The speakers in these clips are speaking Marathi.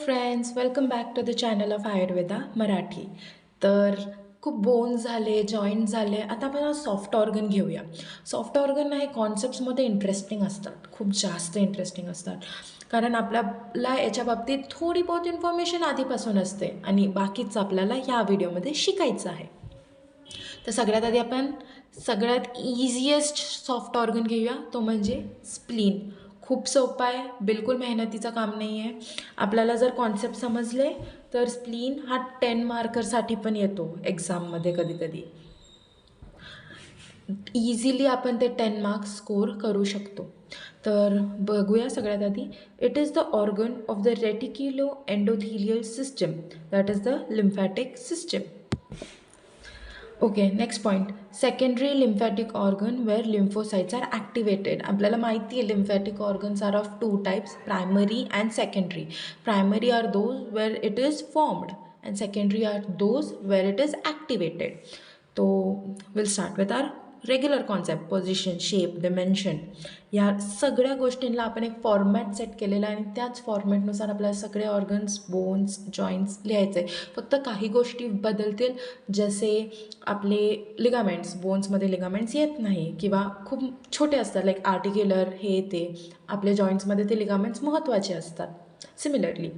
Friends, welcome back to the channel of Ayurveda Marathi. तर खूप बोन्स झाले, जॉईंट झाले. आता आपण सॉफ्ट ऑर्गन घेऊया. सॉफ्ट ऑर्गन हे कॉन्सेप्ट्समध्ये इंटरेस्टिंग असतात, खूप जास्त इंटरेस्टिंग असतात. कारण आपल्याला याच्या बाबतीत थोडी बहुत इन्फॉर्मेशन आधीपासून असते आणि बाकीचं आपल्याला ह्या व्हिडिओमध्ये शिकायचं आहे. तर सगळ्यात आधी आपण सगळ्यात इझिएस्ट सॉफ्ट ऑर्गन घेऊया, तो म्हणजे स्प्लीन. खूप सोपं आहे, बिलकुल मेहनतीचं काम नाही आहे. आपल्याला जर कॉन्सेप्ट समजले तर स्प्लीन हा 10 मार्करसाठी पण येतो एक्झाममध्ये कधी कधी. इझिली आपण ते 10 मार्क्स स्कोर करू शकतो. तर बघूया सगळ्यात आधी. It is the organ of the reticuloendothelial system, that is the lymphatic system. Okay, next point. Secondary lymphatic organ where lymphocytes are activated. आपल्याला माहिती आहे lymphatic organs are of two types, primary and secondary. Primary are those where it is formed and secondary are those where it is activated. तो will start with our regular concept, position, shape, dimension. या सगळ्या गोष्टींना आपण एक फॉर्मॅट सेट केलेला आहे आणि त्याच फॉर्मॅटनुसार आपल्याला सगळे ऑर्गन्स, बोन्स, जॉईंट्स लिहायचे आहे. फक्त काही गोष्टी बदलतील, जसे आपले लिगामेंट्स, बोन्समध्ये लिगामेंट्स येत नाही किंवा खूप छोटे असतात, लाईक आर्टिक्युलर हे ते. आपल्या जॉईंट्समध्ये ते लिगामेंट्स महत्त्वाचे असतात सिमिलरली.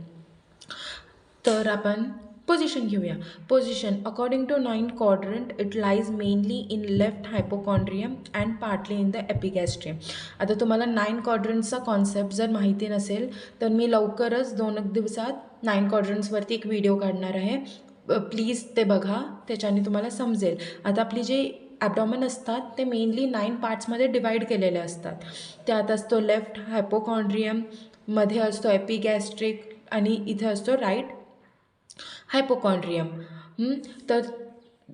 तर आपण पोझिशन घेऊया. Position according to 9 quadrant it lies mainly in left hypochondrium and partly in the epigastrium. आता तुम्हाला 9 quadrantचा कॉन्सेप्ट जर माहिती नसेल तर मी लवकरच 2 दिवसात 9 quadrantsवरती एक व्हिडिओ काढणार आहे. प्लीज ते बघा, त्याच्याने तुम्हाला समजेल. आता आपली जे ॲबडॉमन असतात ते मेनली 9 पार्ट्समध्ये डिवाईड केलेले असतात. त्यात असतो लेफ्ट हायपोकॉन्ड्रियम, मध्ये असतो एपिगॅस्ट्रिक आणि इथे असतो राईट हायपोकॉन्ड्रियम. तर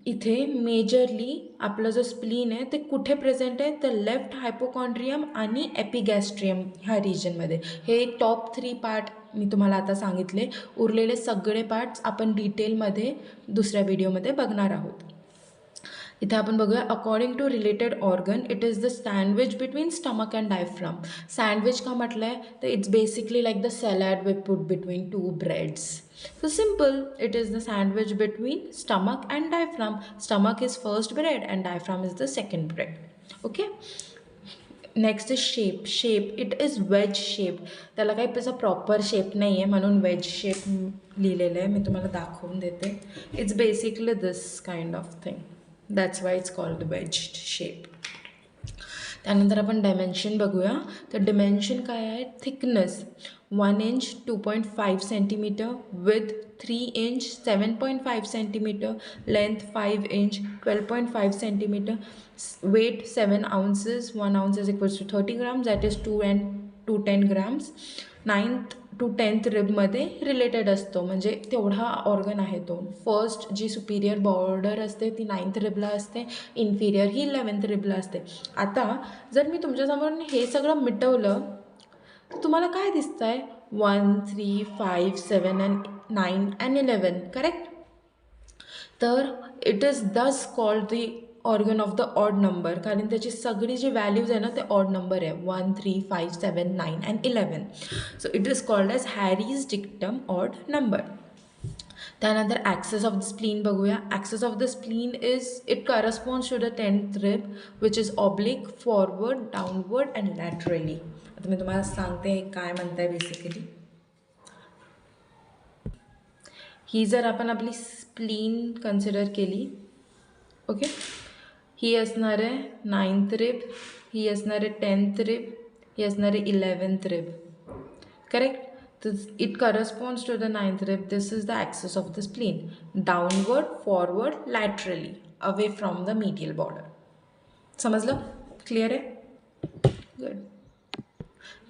इथे मेजरली आपलं जो स्प्लीन आहे ते कुठे प्रेझेंट आहे, तर लेफ्ट हायपोकॉन्ड्रियम आणि एपिगॅस्ट्रियम ह्या रिजनमध्ये. हे टॉप 3 पार्ट मी तुम्हाला आता सांगितले. उरलेले सगळे पार्ट्स आपण डिटेलमध्ये दुसऱ्या व्हिडिओमध्ये बघणार आहोत. इथे आपण बघूया. According to related organ it is the sandwich between stomach and diaphragm. Sandwich का म्हटलं आहे, तर it's basically like the salad we put between 2 breads. So simple, it is the sandwich between stomach and diaphragm. Stomach is first bread and diaphragm is the second bread. Okay. Next is shape. Shape it is veg shape. त्याला काही तसा प्रॉपर शेप नाही आहे म्हणून वेज शेप लिहिलेलं आहे. मी तुम्हाला दाखवून देते. It's basically this kind of thing, that's why it's called wedge shape. त्यानंतर आपण डायमेन्शन बघूया. तर डिमेन्शन काय आहे, thickness 1 inch 2.5 centimetre, width 3 inch 7.5 centimetre, length 5 inch 12.5 centimetre, weight 7 ounces. 1 ounce is equals to 30 grams, that is 210 grams. 9th to 10th रिबमध्ये रिलेटेड असतो, म्हणजे तेवढा ऑर्गन आहे तो. फर्स्ट जी सुपिरियर बॉर्डर असते ती 9th रिबला असते, इन्फिरियर ही 11th रिबला असते. आता जर मी तुमच्यासमोर हे सगळं मिटवलं तर तुम्हाला काय दिसतं आहे, 1 3 5 7 and 9 and 11, करेक्ट. तर इट इज दस called the organ of the odd number, कारण त्याची सगळी जी व्हॅल्यूज आहे ना ते ऑड नंबर आहे, 1 3 5 7 9 and 11. So it is called as Harris dictum odd number. त्यानंतर ॲक्सेस ऑफ द स्प्लीन बघूया. Axis of the spleen is it corresponds to the 10th rib which is oblique, forward, downward and laterally. आता मी तुम्हाला सांगते काय म्हणताय बेसिकली. ही जर आपण आपली स्प्लीन कन्सिडर केली, ओके, ही असणार आहे 9th रिब, ही असणार आहे 10th रिब, ही असणार आहे 11th रिब, करेक्ट. तर it corresponds to the 9th rib. This is the axis of the spleen, downward, forward, laterally, away from the medial border. समजलं? क्लिअर आहे? गुड.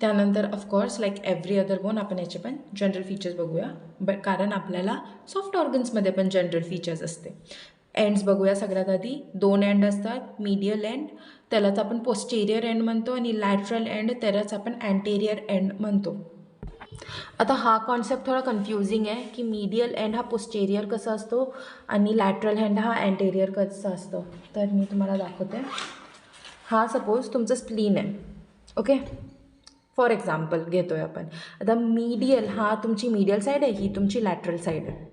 त्यानंतर of course like every other bone आपण याचे पण जनरल फीचर्स बघूया, बट कारण आपल्याला सॉफ्ट ऑर्गन्समध्ये पण जनरल फीचर्स असते. एंड्स बघूया. सगळ्यात आधी 2 एंड असतात. मीडियल एंड त्यालाच आपण पोस्टेरियर एंड म्हणतो आणि लॅटरल एंड त्यालाच आपण अँटेरियर एंड म्हणतो. आता हा कॉन्सेप्ट थोडा कन्फ्युजिंग आहे की मीडियल एंड हा पोस्टेरियर कसा असतो आणि लॅटरल एंड हा अँटेरियर कसा असतो. तर मी तुम्हाला दाखवते. हा सपोज तुमचं स्प्लीन आहे, ओके. फॉर एक्झाम्पल घेतोय आपण आता मीडियल, हा तुमची मीडियल साईड आहे, ही तुमची लॅटरल साईड आहे.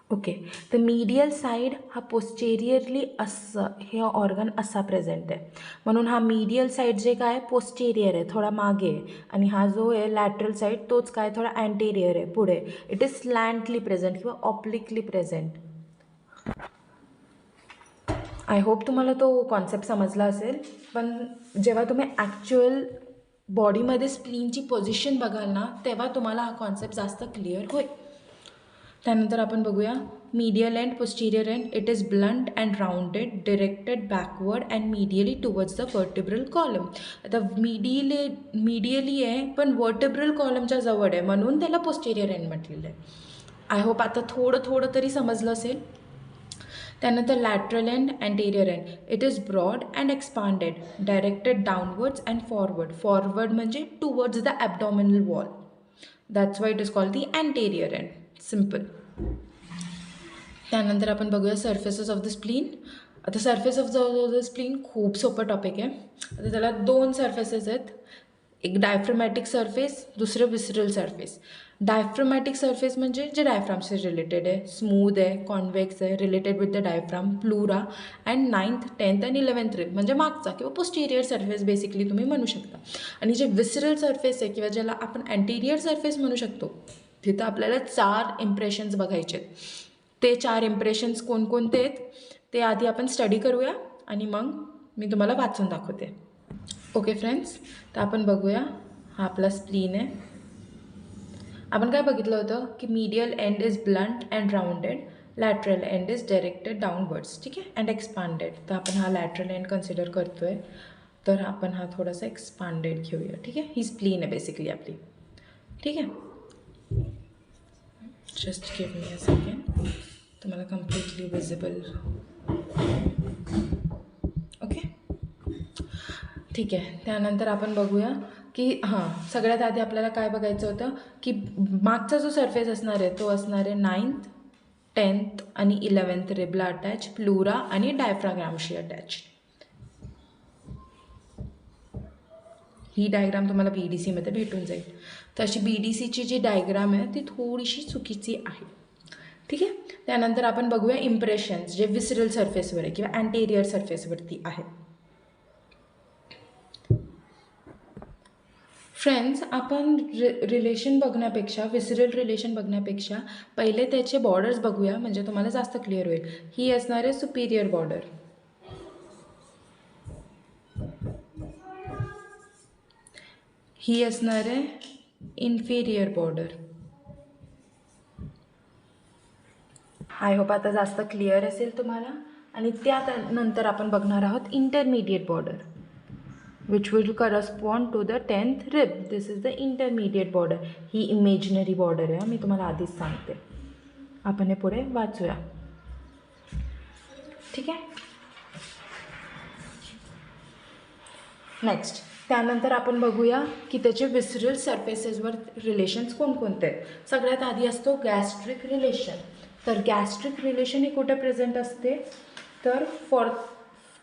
ओके, तर मीडियल साईड हा पोस्टेरियरली असं हे ऑर्गन असा प्रेझेंट आहे, म्हणून हा मीडियल साईड जे काय पोस्टेरियर आहे, थोडा मागे आहे, आणि हा जो आहे लॅटरल साईड तोच काय थोडा अँटेरियर आहे, पुढे. इट इज स्लँटली प्रेझेंट किंवा ऑब्लिकली प्रेझेंट. आय होप तुम्हाला तो कॉन्सेप्ट समजला असेल. पण जेव्हा तुम्ही ॲक्च्युअल बॉडीमध्ये स्प्लीनची पोझिशन बघाल ना, तेव्हा तुम्हाला हा कॉन्सेप्ट जास्त क्लिअर होईल. त्यानंतर आपण बघूया medial end posterior end. It is blunt and rounded, directed backward and medially towards the vertebral column. आता मीडियली आहे पण वर्टिब्रल कॉलमच्या जवळ आहे, म्हणून त्याला पोस्टीरियर एंड म्हटलेलं आहे. आय होप आता थोडं तरी समजलं असेल. त्यानंतर lateral end, anterior end. It is broad and expanded, directed downwards and forward. Forward म्हणजे towards the abdominal wall. That's why it is called the anterior end. Simple. त्यानंतर आपण बघूया सर्फेसेस ऑफ द स्प्लीन. आता सर्फेस ऑफ द स्प्लीन खूप सोपं टॉपिक आहे. आता त्याला 2 सर्फेसेस आहेत, एक डायफ्रामॅटिक सर्फेस, दुसरं विसरल सर्फेस. डायफ्रामॅटिक सर्फेस म्हणजे जे डायफ्रामशी रिलेटेड आहे, स्मूथ आहे, कॉन्व्हेक्स आहे, related with the diaphragm, pleura and 9th, 10th आणि 11th रिब म्हणजे मागचा किंवा पोस्टेरियर सर्फेस बेसिकली तुम्ही म्हणू शकता. आणि जे विसरल सर्फेस आहे किंवा ज्याला आपण अँटेरियर सर्फेस म्हणू शकतो, तिथं आपल्याला 4 इम्प्रेशन्स बघायचे आहेत. ते 4 इम्प्रेशन्स कोणकोणते आहेत ते आधी आपण स्टडी करूया आणि मग मी तुम्हाला वाचून दाखवते. ओके फ्रेंड्स, तर आपण बघूया. हा आपला स्प्लीन आहे. आपण काय बघितलं होतं की medial end is blunt and rounded, lateral end is directed downwards, ठीक आहे, अँड एक्सपांडेड. तर आपण हा लॅटरल एंड कन्सिडर करतो आहे, तर आपण हा थोडासा एक्सपांडेड घेऊया. ठीक आहे, ही स्प्लीन आहे बेसिकली आपली. ठीक आहे, just give me a second, तुम्हाला कम्प्लिटली विजिबल. ओके, ठीक आहे. त्यानंतर आपण बघूया की सगळ्यात आधी आपल्याला काय बघायचं होतं की मागचा जो सर्फेस असणार आहे तो असणार आहे 9th, 10th आणि 11th रिबला अटॅच, प्लुरा आणि डायफ्राग्रामशी अटॅच. ही डायग्राम तुम्हाला BDCमध्ये भेटून जाईल. तर अशी BDCची जी डायग्राम आहे ती थोडीशी चुकीची आहे. ठीक आहे. त्यानंतर आपण बघूया इम्प्रेशन्स जे विसरल सर्फेसवर आहे किंवा अँटेरियर सर्फेसवरती आहे. फ्रेंड्स, आपण रिलेशन बघण्यापेक्षा, विसरल रिलेशन बघण्यापेक्षा पहिले त्याचे बॉर्डर्स बघूया, म्हणजे तुम्हाला जास्त क्लिअर होईल. ही असणार आहे सुपिरियर बॉर्डर, ही असणार आहे इन्फिरियर बॉर्डर. आय होप आता जास्त क्लिअर असेल तुम्हाला. आणि त्यानंतर आपण बघणार आहोत intermediate border, which will correspond to the 10th rib. This is the intermediate border. He imaginary border आहे, मी तुम्हाला आधीच सांगते. आपण हे पुढे वाचूया. ठीक आहे. नेक्स्ट, त्यानंतर आपण बघूया की त्याचे विसरल सर्फेसेसवर रिलेशन्स कोणकोणते आहेत. सगळ्यात आधी असतो गॅस्ट्रिक रिलेशन. तर गॅस्ट्रिक रिलेशन हे कुठे प्रेझेंट असते, तर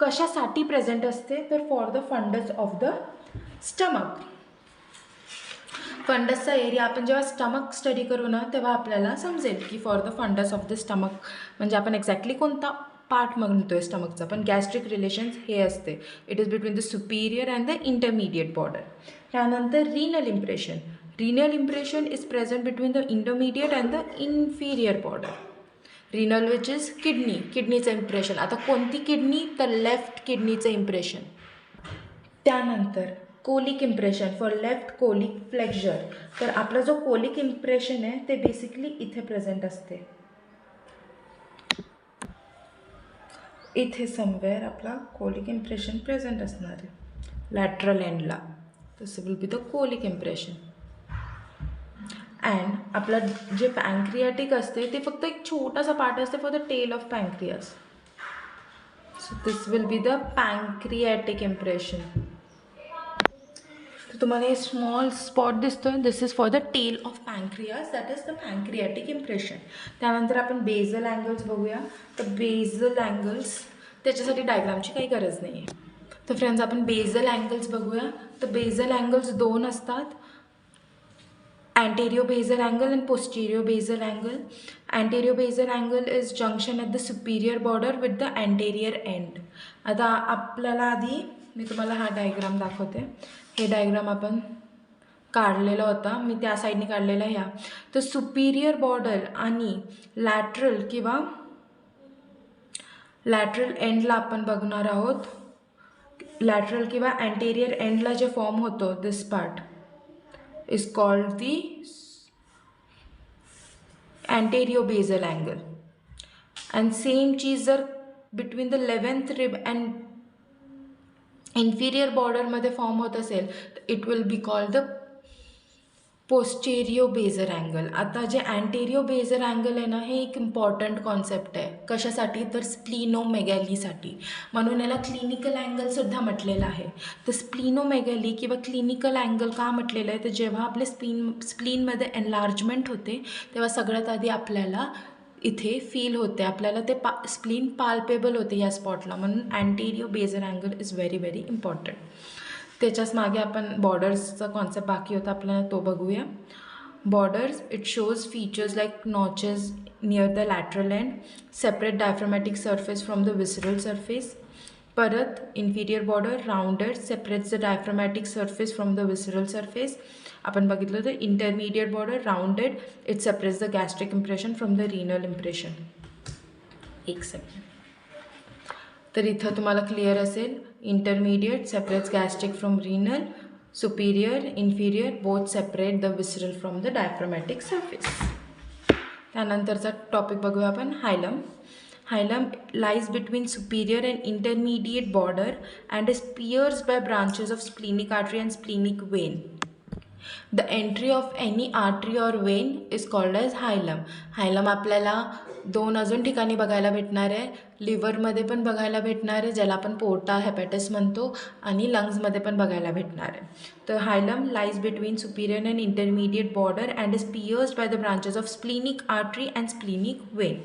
कशासाठी प्रेझेंट असते, तर for the fundus of the stomach. फंडसचा एरिया आपण जेव्हा स्टमक स्टडी करू ना तेव्हा आपल्याला समजेल की for the fundus of the stomach म्हणजे आपण एक्झॅक्टली कोणता पार्ट म्हणतो आहे स्टमकचा. पण गॅस्ट्रिक रिलेशन्स हे असते, it is between the superior and the intermediate border. त्यानंतर renal impression. Renal impression is present between the intermediate and the inferior border. Renal which is किडनीचं इम्प्रेशन. आता कोणती किडनी, तर लेफ्ट किडनीचं इम्प्रेशन. त्यानंतर colic impression for left colic flexure. तर आपला जो कोलिक इम्प्रेशन आहे ते बेसिकली इथे प्रेझेंट असते, इथे समवेअर आपला कोलिक इम्प्रेशन प्रेझेंट असणार आहे लॅटरल एंडला. तसं will be the colic impression. And आपला जे पॅन्क्रियाटिक असते ते फक्त एक छोटासा पार्ट असते for the tail of pancreas. So this will be the pancreatic impression. तर तुम्हाला हे स्मॉल स्पॉट दिसतोय, this is for the tail of pancreas, that is the pancreatic impression. त्यानंतर आपण बेझल अँगल्स बघूया. तर बेझल अँगल्स त्याच्यासाठी डायग्रामची काही गरज नाही आहे. तर फ्रेंड्स आपण बेझल अँगल्स बघूया. तर बेझल अँगल्स दोन असतात, anterior basal angle and posterior basal angle. Anterior basal angle is junction at the superior border with the anterior end. आता आपल्याला आधी मी तुम्हाला हा डायग्राम दाखवते. हे डायग्राम आपण काढलेला होता, मी त्या साईडने काढलेला ह्या. तर सुपिरियर बॉर्डर आणि लॅटरल किंवा लॅटरल एंडला आपण बघणार आहोत. लॅटरल किंवा अँटेरियर एंडला जे फॉर्म होतो, this part is called the anterior basal angle, and same चीज जर between the 11th rib and inferior border मध्ये फॉर्म होत असेल, it will be called the posterior basal angle. आता जे anterior basal angle आहे ना, हे एक इम्पॉर्टंट कॉन्सेप्ट आहे. कशासाठी? तर स्प्लिनोमेगॅलीसाठी. म्हणून याला क्लिनिकल अँगलसुद्धा म्हटलेलं आहे. तर स्प्लिनोमेगॅली किंवा क्लिनिकल अँगल का म्हटलेलं आहे? तर जेव्हा आपले स्प्लीनमध्ये एनलार्जमेंट होते तेव्हा सगळ्यात आधी आपल्याला इथे फील होते, आपल्याला ते स्प्लीन पाल्पेबल होते या स्पॉटला. म्हणून anterior basal angle is very very important. त्याच्याच मागे आपण बॉर्डर्सचा कॉन्सेप्ट बाकी होता, आपल्याला तो बघूया. Borders, it shows features like notches near the lateral end, separate diaphragmatic surface from the visceral surface. परत inferior border rounded, separates the diaphragmatic surface from the visceral surface. आपण बघितलं तर intermediate border rounded, it separates the gastric impression from the renal impression. एक सेकंड. तर इथं तुम्हाला क्लिअर असेल, intermediate separates gastric from renal, superior inferior both separate the visceral from the diaphragmatic surface. त्यानंतरचा टॉपिक बघूया आपण, हायलम. हायलम lies between superior and intermediate border and is pierced by branches of splenic artery and splenic vein. The entry of any artery or vein is called as hilum. हायलम आपल्याला दोन अजून ठिकाणी बघायला भेटणार आहे. लिव्हरमध्ये पण बघायला भेटणार आहे, ज्याला आपण पोर्टा हेपॅटिस म्हणतो, आणि लंग्समध्ये पण बघायला भेटणार आहे. तर hilum lies between superior and intermediate border and is pierced by the branches of splenic artery and splenic vein.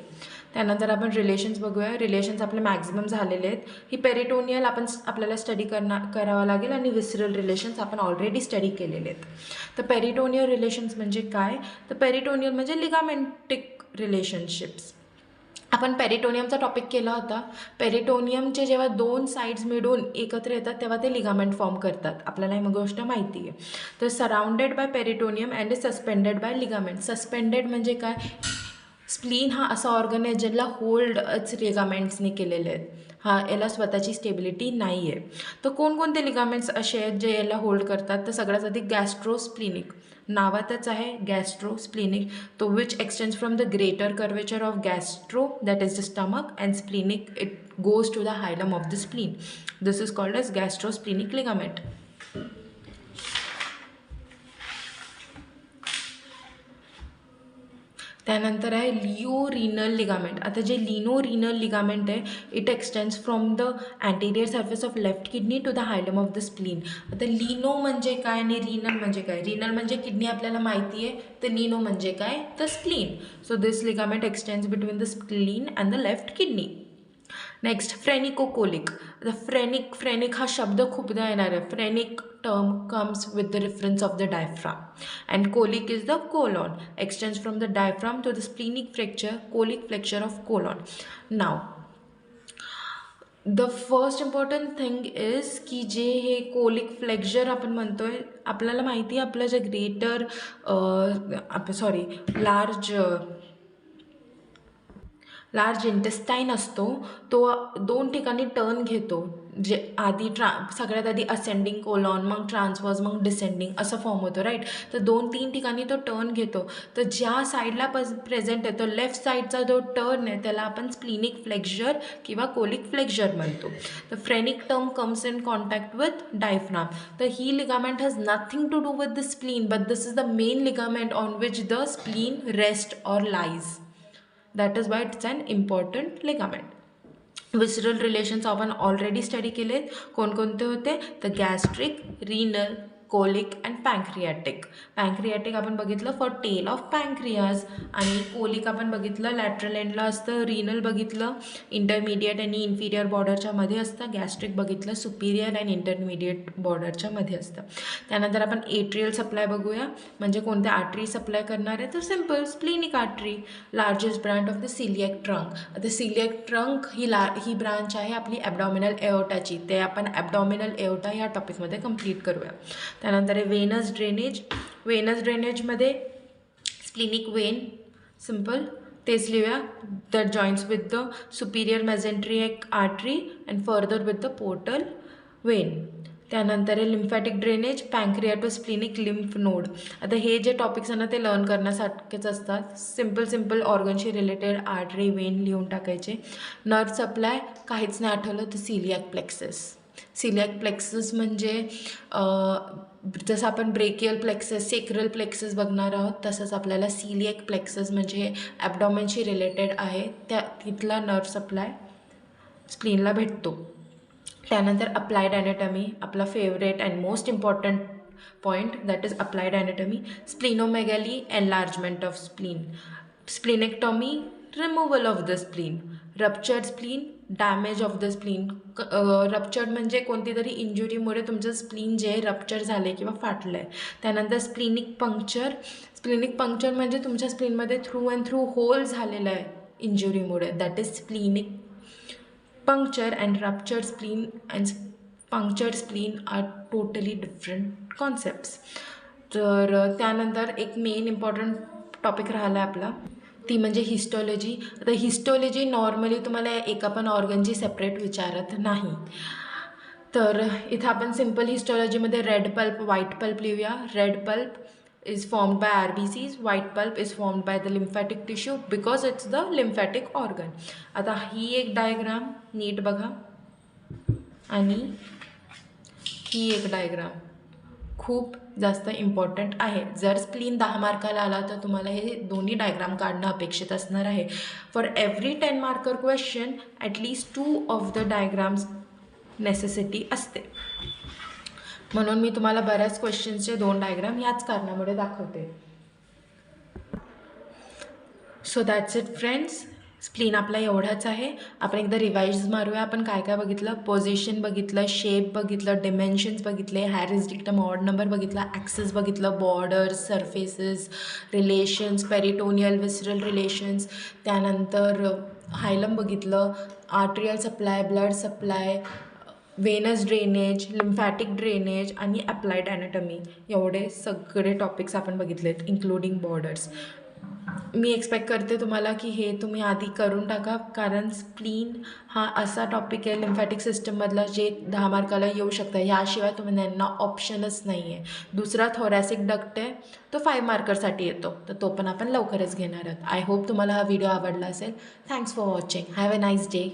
त्यानंतर आपण रिलेशन्स बघूया. रिलेशन्स आपले मॅक्झिमम झालेले आहेत. ही पेरिटोनियल आपल्याला स्टडी करावं लागेल, आणि विसरल रिलेशन्स आपण ऑलरेडी स्टडी केलेले आहेत. तर पेरिटोनियल रिलेशन्स म्हणजे काय? तर पेरिटोनियल म्हणजे लिगामेंटिक रिलेशनशिप्स. आपण पेरिटोनियमचा टॉपिक केला होता. पेरिटोनियमचे जेव्हा दोन साईड्स मिळून एकत्र येतात तेव्हा ते लिगामेंट फॉर्म करतात. आपल्याला ही गोष्ट माहिती आहे. तर surrounded by peritoneum and is suspended bye ligament. Suspended म्हणजे काय? स्प्लीन हा असा ऑर्गन आहे ज्याला होल्डच लिगामेंट्सने केलेले आहेत. याला स्वतःची स्टेबिलिटी नाही आहे. तर कोणकोणते लिगामेंट्स असे आहेत जे याला होल्ड करतात? तर सगळ्यात आधी गॅस्ट्रोस्प्लिनिक, नावातच आहे गॅस्ट्रोस्प्लिनिक, तो which extends from the greater curvature of gastro that is the stomach and splenic it goes to the hilum of the spleen. This is called as gastrosplenic ligament. त्यानंतर आहे लिओरिनल लिगामेंट. आता जे लिनोरिनल लिगामेंट आहे, it extends from the anterior surface of left kidney to the hilum of the spleen. आता लिनो म्हणजे काय आणि रिनल म्हणजे काय? रिनल म्हणजे किडनी आपल्याला माहिती आहे, तर लिनो म्हणजे काय? तर spleen. So this ligament extends between the spleen and the left kidney. Next phrenicocolic. The phrenic हा शब्द खूपदा येणार आहे. Phrenic term comes with the reference of the diaphragm, and colic is the colon, extends from the diaphragm to the splenic flexure, colic flexure of colon. Now the first important thing is की जे हे कोलिक फ्लेक्चर आपण म्हणतोय, आपल्याला माहिती आहे आपलं जे ग्रेटर लार्ज इंटेस्टाईन असतो तो दोन ठिकाणी टर्न घेतो. जे आधी सगळ्यात आधी असेंडिंग कोलॉन, मग ट्रान्सवर्स, मग डिसेंडिंग असं फॉर्म होतो, राईट. तर 2-3 ठिकाणी तो टर्न घेतो. तर ज्या साईडला प्रेझेंट आहे तो लेफ्ट साईडचा जो टर्न आहे त्याला आपण स्प्लिनिक फ्लेक्चर किंवा कोलिक फ्लेक्चर म्हणतो. तर phrenic term comes in contact with diaphragm. तर ही ligament has nothing to do with the spleen, but this is the main ligament on which the spleen rest or lies. That is why it's an important ligament. Visceral relations आपण ऑलरेडी स्टडी केलेत. कोणकोणते होते? तर gastric, renal, colic and pancreatic. Pancreatic आपण बघितलं फॉर टेल ऑफ पँक्रियाज, आणि कोलिक आपण बघितलं लॅटरल एंडला असतं. रिनल बघितलं इंटरमिडिएट आणि इन्फिरियर बॉर्डरच्या मध्ये असतं. गॅस्ट्रिक बघितलं सुपिरियर अँड इंटरमिडिएट बॉर्डरच्या मध्ये असतं. त्यानंतर आपण एट्रियल सप्लाय बघूया, म्हणजे कोणत्या आर्टरी सप्लाय करणार आहे, तर simple splenic artery, largest branch of the celiac trunk. आता सिलिएक ट्रंक ही ब्रांच आहे आपली ॲबडॉमिनल एओटाची. ते आपण ॲबडॉमिनल एओटा ह्या टॉपिकमध्ये कंप्लीट करूया. त्यानंतर आहे वेनस ड्रेनेज. वेनस ड्रेनेजमध्ये स्प्लिनिक वेन, सिम्पल तेच लिहूया, that joins with the superior mesenteric artery and further with the portal vein. त्यानंतर आहे lymphatic drainage, pancreaticosplenic lymph node. आता हे जे टॉपिक्स आहे ना ते लर्न करण्यासारखेच असतात. सिम्पल ऑर्गनशी रिलेटेड आर्टरी वेन लिहून टाकायचे. नर्व सप्लाय काहीच नाही आठवलं तर सिलियाक प्लेक्सस. सिलियाक प्लेक्सस म्हणजे जसं आपण ब्रेकियल प्लेक्सस, सेक्रल प्लेक्सस बघणार आहोत, तसंच आपल्याला सिलियाक प्लेक्सस म्हणजे ॲबडॉमेनशी रिलेटेड आहे, तिथला नर्व सप्लाय स्प्लिनला भेटतो. त्यानंतर अप्लाइड ॲनाटॉमी, आपला favourite and most important point, that is applied anatomy. Splenomegaly, enlargement of spleen. Splenectomy, removal of the spleen. Ruptured spleen, damage of the spleen. Ruptured म्हणजे कोणती तरी इंजुरीमुळे तुमचं स्प्लीन जे आहे रप्चर झालं आहे किंवा फाटलं आहे. त्यानंतर स्प्लिनिक पंक्चर. स्प्लिनिक पंक्चर म्हणजे तुमच्या स्प्लीनमध्ये थ्रू अँड थ्रू होल झालेलं आहे इंजुरीमुळे, that is splenic puncture. And ruptured spleen and punctured spleen are totally different concepts. तर त्यानंतर एक मेन इम्पॉर्टंट टॉपिक राहिला आहे आपला, ती म्हणजे हिस्टॉलॉजी. आता हिस्टॉलॉजी नॉर्मली तुम्हाला एका पण ऑर्गनची सेपरेट विचारत नाही, तर इथं आपण सिम्पल हिस्टॉलॉजीमध्ये रेड पल्प, व्हाईट पल्प लिहूया. Red pulp is formed by RBCs, white pulp is formed by the lymphatic tissue because it's the lymphatic organ. आता ही एक डायग्राम नीट बघा आणि ही एक डायग्राम खूप जास्त इम्पॉर्टंट आहे. जर स्प्लीन 10 मार्काला आला तर तुम्हाला हे दोन्ही डायग्राम काढणं अपेक्षित असणार आहे. For every 10 marker question at least 2 of the diagrams necessity असते. म्हणून मी तुम्हाला बऱ्याच क्वेश्चन्सचे 2 डायग्राम ह्याच कारणामुळे दाखवते. So that's it friends. Spleen आपला एवढाच आहे. आपण एकदा रिवाईज मारूया. आपण काय काय बघितलं, पोझिशन बघितलं, शेप बघितलं, डिमेन्शन्स बघितले, हॅरिस डिक्टम ऑड नंबर बघितला, ॲक्सेस बघितलं, borders, surfaces, relations, peritoneal visceral relations, त्यानंतर हायलम बघितलं, arterial supply, blood supply, venous drainage, lymphatic drainage आणि अप्लाइड ॲनाटॉमी, एवढे सगळे टॉपिक्स आपण बघितलेत इन्क्लुडिंग बॉर्डर्स. मी एक्सपेक्ट करते तुम्हाला की हे तुम्ही आधी करून टाका, कारण स्प्लीन हा असा टॉपिक आहे लिम्फॅटिक सिस्टममधला जे 10 मार्काला येऊ शकतं. ह्याशिवाय तुम्हाला ऑप्शनच नाही आहे. दुसरा थोरॅसिक डक्ट आहे, तो 5 मार्करसाठी येतो, तर तो पण आपण लवकरच घेणार आहोत. आय होप तुम्हाला हा व्हिडिओ आवडला असेल. Thanks for watching. Have a nice day.